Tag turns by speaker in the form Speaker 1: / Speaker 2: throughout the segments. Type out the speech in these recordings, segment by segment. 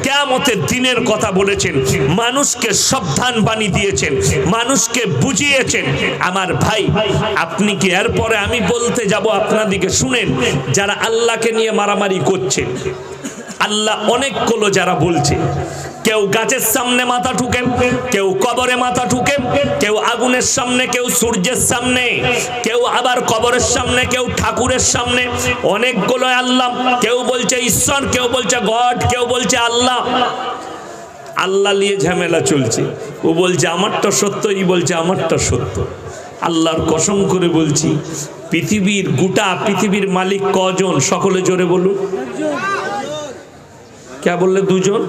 Speaker 1: কিয়ামতের দিনের কথা বলেছেন, মানুষকে সাবধান বাণী দিয়েছেন, মানুষকে বুঝিয়েছেন। আমার ভাই, আপনি কি এরপরে আমি বলতে যাব আপনাদিকে, শুনেন, যারা আল্লাহকে নিয়ে মারামারি করছে, আল্লাহ অনেকগুলো যারা বলছে, কেউ গাছের সামনে মাথা ঠুকেন, কেউ কবরে মাথা ঠুকেন, কেউ আগুনের সামনে, কেউ সূর্যের সামনে, কেউ আবার কবরের সামনে, কেউ ঠাকুরের সামনে, অনেকগুলো আল্লাহ। কেউ বলছে ঈশ্বর, কেউ বলছে গড, কেউ বলছে আল্লাহ। আল্লাহ নিয়ে ঝামেলা চলছে, ও বলছে আমারটা সত্য, ই বলছে আমারটা সত্য। আল্লাহর কসম করে বলছি, পৃথিবীর গোটা পৃথিবীর মালিক কজন? সকলে জোরে বলুন। কে বললে? দুজন।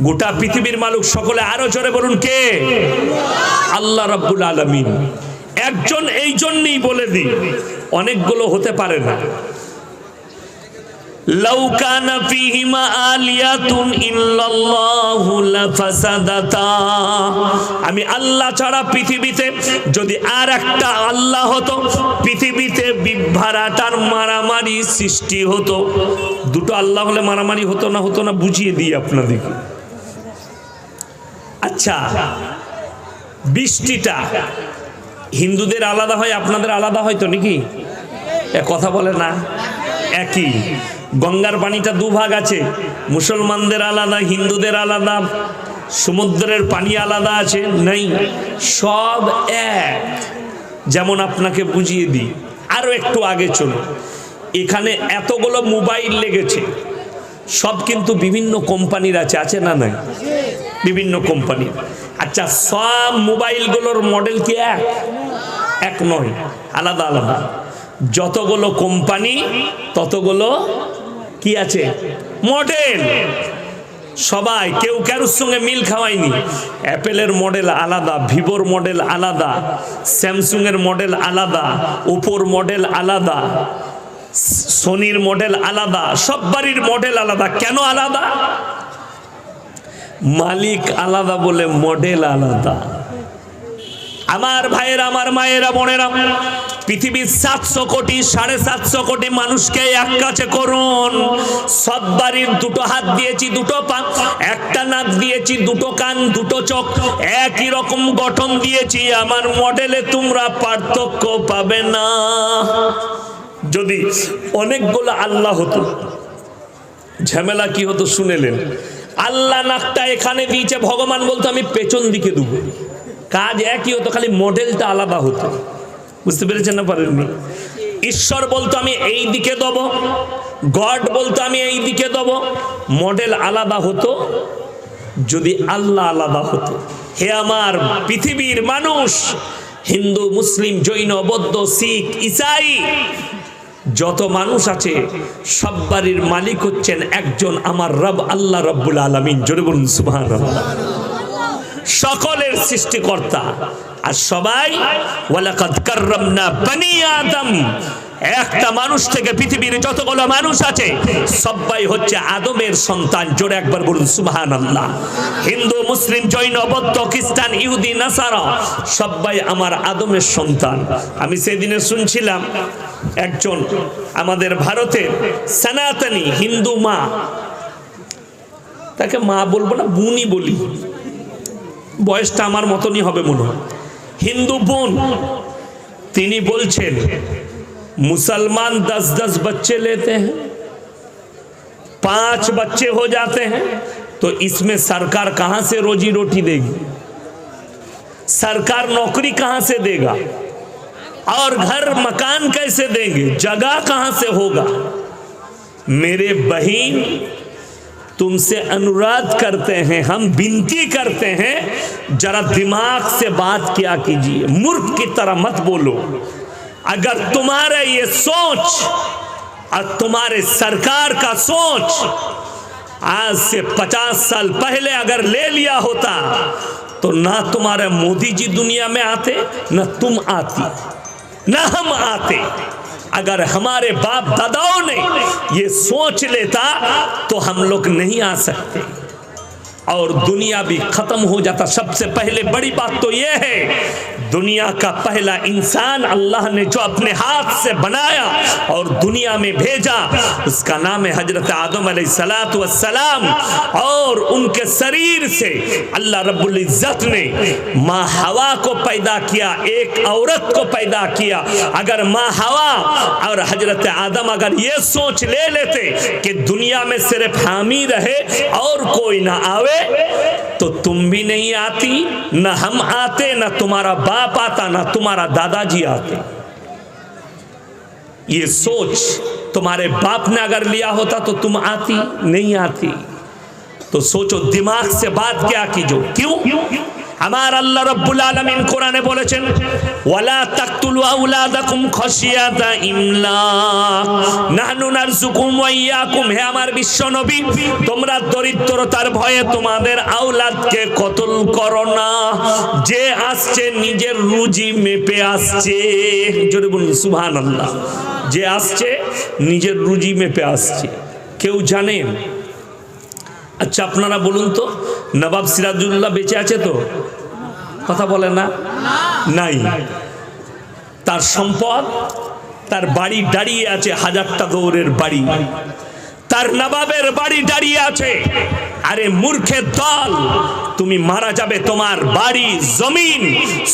Speaker 1: গোটা পৃথিবীর মালিক সকলে আরো জোরে বলুন, কে? আল্লাহ রাব্বুল আলামিন একজন। এই জন্যই বলে দিই, অনেকগুলো হতে পারে না। লাউ কানা ফীহিমা আলিয়াতুন ইল্লাল্লাহু লাফাসাদাতা। আমি আল্লাহ ছাড়া পৃথিবীতে যদি আর একটা আল্লাহ হতো, পৃথিবীতে বিভ্রাটার মারামারি সৃষ্টি হতো। দুটো আল্লাহ হলে মারামারি হতো না? হতো না? বুঝিয়ে দিই আপনাদেরকে। আচ্ছা, বৃষ্টিটা হিন্দুদের আলাদা হয়, আপনাদের আলাদা হয় তো নাকি? কথা বলে না? একই। গঙ্গার পানিটা দুভাগ আছে, মুসলমানদের আলাদা, হিন্দুদের আলাদা। সমুদ্রের পানি আলাদা আছে? নেই, সব এক। যেমন আপনাকে বুঝিয়ে দিই, আরো একটু আগে চলো। এখানে এতগুলো মোবাইল লেগেছে, সব কিন্তু বিভিন্ন কোম্পানির আছে, আছে না? নাই, বিভিন্ন কোম্পানি। আচ্ছা, সব মোবাইলগুলোর মডেল কি এক? এক নয়, আলাদা আলাদা। যতগুলো কোম্পানি ততগুলো কি আছে? মডেল। সবাই কেউ কারোর সঙ্গে মিল খাওয়ায়নি। অ্যাপেলের মডেল আলাদা, ভিভোর মডেল আলাদা, স্যামসুং এর মডেল আলাদা, ওপোর মডেল আলাদা, সোনির মডেল আলাদা, সব বাড়ির মডেল আলাদা। কেন আলাদা? মালিক আলাদা বলে মডেল আলাদা। আমার ভাইয়েরা, আমার মায়েরা, বোনেরা, পৃথিবীর 700 কোটি 750 কোটি মানুষকে এক কাছে করুন। সব বাড়ির দুটো হাত দিয়েছি, দুটো পা, একটা নাক দিয়েছি, দুটো কান, দুটো চোখ, একই রকম গঠন দিয়েছি। আমার মডেলে তোমরা পার্থক্য পাবে না। যদি অনেকগুলো আল্লাহ হতো, ঝামেলা কি হতো শুনেলেন? আল্লাহ নাকটা এখানে দিয়েছে, ভগবান বলতো আমি পেছন দিকে দেবো, কাজ একই হতো, খালি মডেলটা আলাদা হতো। বুঝতে পেরেছেন না পারেননি? ঈশ্বর বলতো আমি এই দিকে দেব, গড বলতো আমি এই দিকে দেব, মডেল আলাদা হতো। যদি আল্লাহ আলাদা হতো, হে আমার পৃথিবীর মানুষ, হিন্দু, মুসলিম, জৈন, বৌদ্ধ, শিখ, ঈসাই, যত মানুষ আছে সব বাড়ির মালিক হচ্ছেন একজন, আমার রব আল্লাহ রাব্বুল আলামিন। জোরে বলুন সুবহানাল্লাহ। সকলের সৃষ্টিকর্তা। আর সবাই ওয়ালাকাদ কাররামনা বনি আদম, একটা মানুষ থেকে পৃথিবীর যতগুলো মানুষ আছে সবাই হচ্ছে আদমের সন্তান। জোরে একবার বলুন সুবহানাল্লাহ। হিন্দু, মুসলিম, জৈন, বৌদ্ধ, খ্রিস্টান, ইহুদি, নাসারা সবাই আমার আদমের সন্তান। আমি সেদিনে শুনছিলাম একজন আমাদের ভারতের সনাতনী হিন্দু মা, তাকে মা বলবো না, বোনই বলি, বয়সটা আমার মতনই হবে মনে হয়, হিন্দু বোন। তিনি বলছেন मुसलमान 10-10 बच्चे लेते हैं, 5 बच्चे हो जाते हैं, तो इसमें सरकार कहां से रोजी रोटी देगी? सरकार नौकरी कहां से देगा? और घर मकान कैसे देंगे? जगह कहां से होगा? मेरे बहन, तुमसे अनुरोध करते हैं, हम विनती करते हैं, जरा दिमाग से बात किया कीजिए, मूर्ख की तरह मत बोलो। अगर तुम्हारे ये सोच और तुम्हारे सरकार का सोच आज से 50 साल पहले अगर ले लिया होता तो ना तुम्हारे मोदी जी दुनिया में आते, ना तुम आती, ना हम आते। अगर हमारे बाप दादाओं ने ये सोच लेता तो हम लोग नहीं आ सकते। और दुनिया भी खत्म हो जाता। सबसे पहले बड़ी बात तो यह है, दुनिया का पहला इंसान अल्लाह ने जो अपने हाथ से बनाया और दुनिया में भेजा, उसका नाम है हजरत आदम अलैहिस्सलातु वस्सलाम। और उनके शरीर से अल्लाह रब्बुल इज्जत ने माँ हवा को पैदा किया, एक औरत को पैदा किया। अगर माँ हवा और हजरत आदम अगर ये सोच ले लेते कि दुनिया में सिर्फ हम ही रहे और कोई ना आवे, तो तुम भी नहीं आती, न हम आते, न तुम्हारा बाप आता, न तुम्हारा दादाजी आते। ये सोच तुम्हारे बाप ने अगर लिया होता तो तुम आती नहीं आती। तो सोचो, दिमाग से बात क्या कीजो। क्यों? हमारा अल्लाह रब्बुल आलमीन कुराने बोलेছেন ওয়ালা তাকতুলু আওলাদাকুম খাশিয়াতা ইমলাক নাহনু নারযুকুম ওয়া ইয়াকুম। হে আমার বিশ্ব নবী, তোমরা দরিদ্রতার ভয়ে তোমাদের আওলাদকে কতল করো না। যে আসছে নিজের রুজি মেপে আসছে। জোরে বলুন সুবহানাল্লাহ। যে আসছে নিজের রুজি মেপে আসছে। কেউ জানেন? আচ্ছা আপনারা বলুন তো, নবাব সিরাজউদ্দৌলা বেঁচে আছে তো? কথা বলে না? নাই। তার সম্পদ, তার বাড়ি দাঁড়িয়ে আছে হাজারটা দৌড়ের বাড়ি, তার নবাবের বাড়ি দাঁড়িয়ে আছে। আরে মূর্খের দল, তুমি মারা যাবে, তোমার বাড়ি জমিন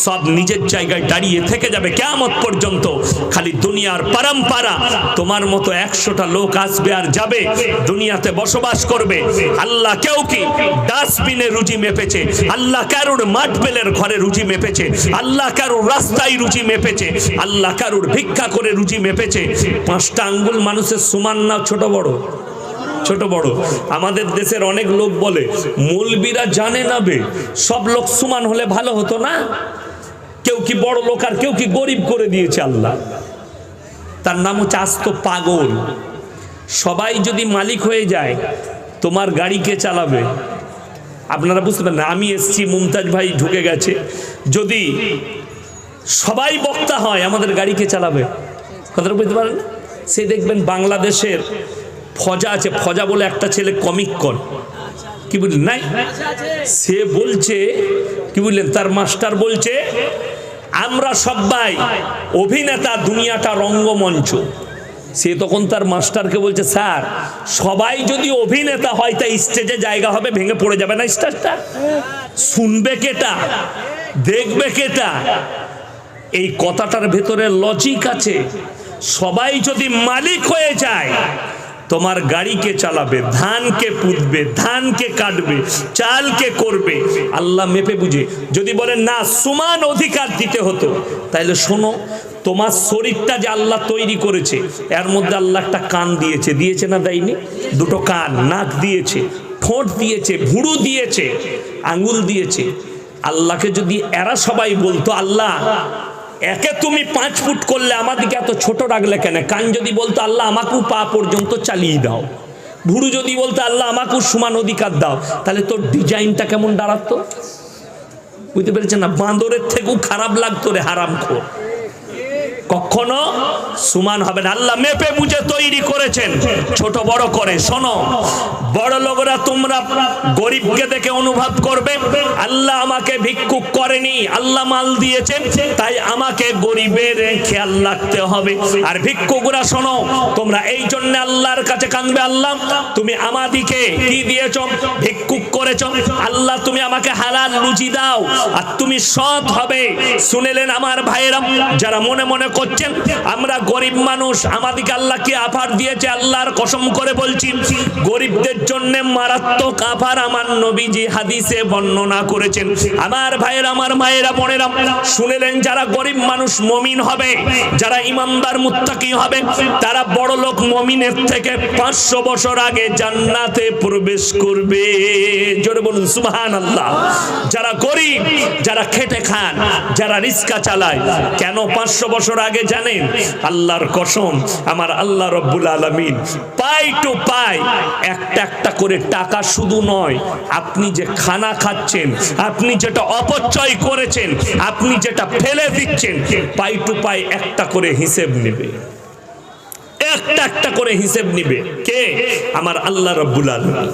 Speaker 1: সব নিজের জায়গায় দাঁড়িয়ে থেকে যাবে কিয়ামত পর্যন্ত। খালি দুনিয়ার পরম্পরা, তোমার মতো 100টা লোক আসবে আর যাবে, দুনিয়াতে বসবাস করবে। আল্লাহ কেউ কি ডাস্টবিনে রুজি মেপেছে? আল্লাহ কারুর মাঠবেলের ঘরে রুজি মেপেছে? আল্লাহ কারুর রাস্তায় রুজি মেপেছে? আল্লাহ কারুর ভিক্ষা করে রুজি মেপেছে? 5টা আঙ্গুল মানুষের সমান না ছোট বড়? ছোট বড়। আমাদের দেশের অনেক লোক বলে মৌলবীরা জানে না বে, সব লোক সমান হলে ভালো হতো না? কেউ কি বড় লোক আর কেউ কি গরিব করে দিয়েছে আল্লাহ। তার নাম হচ্ছে আস্ত পাগল। সবাই যদি মালিক হয়ে যায়, তোমার গাড়ি কে চালাবে? আপনারা বুঝতে পারেন না। আমি এসছি, মুমতাজ ভাই ঢুকে গেছে, যদি সবাই বক্তা হয়, আমাদের গাড়ি কে চালাবে? কথাটা বুঝতে পারেন? সে দেখবেন বাংলাদেশের ফজা আছে, ফজা বলে একটা ছেলে কমিক কর, কি বুঝলেন? নাই, সে বলছে কি বুঝলেন, তার মাস্টার বলছে আমরা সবাই অভিনেতা, দুনিয়াটা রঙ্গমঞ্চ। সে তখন তার মাস্টারকে বলছে, স্যার সবাই যদি অভিনেতা হয় তা স্টেজে জায়গা হবে, ভেঙে পড়ে যাবে না স্টেজটা? শুনবে কেটা, দেখবে কেটা? এই কথাটার ভেতরে লজিক আছে। সবাই যদি মালিক হয়ে যায়, তোমার গাড়ি কে চালাবে, ধান কে পুঁতবে, ধান কে কাটবে, চাল কে করবে? আল্লাহ মেপে বুঝে। যদি বলেন না সমান অধিকার দিতে হতো, তাহলে শোনো, তোমার শরীরটা যে আল্লাহ তৈরি করেছে, এর মধ্যে আল্লাহ একটা কান দিয়েছে, দিয়েছে না দেয়নি? 2টো কান, নাক দিয়েছে, ঠোঁট দিয়েছে, ভুরু দিয়েছে, আঙ্গুল দিয়েছে। আল্লাহকে যদি এরা সবাই বলতো, আল্লাহ একে তুমি 5 ফুট করলে আমাদেরকে এত ছোট রাখলে কেন? কান যদি বলতো, আল্লাহ আমাকেও পা পর্যন্ত চালিয়ে দাও। ভুরু যদি বলতো, আল্লাহ আমাকেও সমান অধিকার দাও, তাহলে তোর ডিজাইনটা কেমন দাঁড়াতো? বুঝতে পেরেছেন না? বাঁদরের থেকেও খারাপ লাগতো রে হারামখোর। কখনো সমান হবে না। আল্লাহ মেপে বুঝে তৈরি করেছেন, ছোট বড় করে। শোনো, বড় লোকরা তোমরা গরিবকে দেখে অনুভব করবে, আল্লাহ আমাকে ভিক্ষুক করেনি, আল্লাহ মাল দিয়েছেন, তাই আমাকে গরিবের খেয়াল রাখতে হবে। আর ভিক্ষুকরা শোনো, তোমরা এই জন্য আল্লাহর কাছে কাঁদবে, আল্লাহ তুমি আমাদিকে কি দিয়েছ? ভিক্ষুক করেছ। আল্লাহ তুমি আমাকে হালাল রুজি দাও, আর তুমি সৎ হবে। শুনেলেন আমার ভাইয়েরা, যারা মনে মনে করছেন আমরা গরিব মানুষ, আমাদিকে আল্লাহ কি অফার দিয়েছে? আল্লাহর কসম করে বলছি, গরিবদের জন্য মারাত্মক অফার আমার নবীজি হাদিসে বর্ণনা করেছেন। আমার ভাইয়েরা, আমার মায়েরা, বোনেরা, শুনেলেন, যারা গরিব মানুষ মুমিন হবে, যারা ইমানদার মুত্তাকি হবে, তারা বড় লোক মুমিনের থেকে 500 বছর আগে জান্নাতে প্রবেশ করবে। জোরে বলুন সুবহানাল্লাহ। যারা গরিব, যারা খেটে খান, যারা রিক্সা চালায়, কেন 500 বছর আগে জানেন? আল্লাহর কসম, আমার আল্লাহ রব্বুল আলামিন পাই টু পাই একটা একটা করে টাকা শুধু নয়, আপনি যে খানা খাচ্ছেন, আপনি যেটা অপচয় করেছেন, আপনি যেটা ফেলে দিচ্ছেন, পাই টু পাই একটা করে হিসেব নেবে, একটা একটা করে হিসেব নিবে। কে? আমার আল্লাহ রব্বুল আলামিন।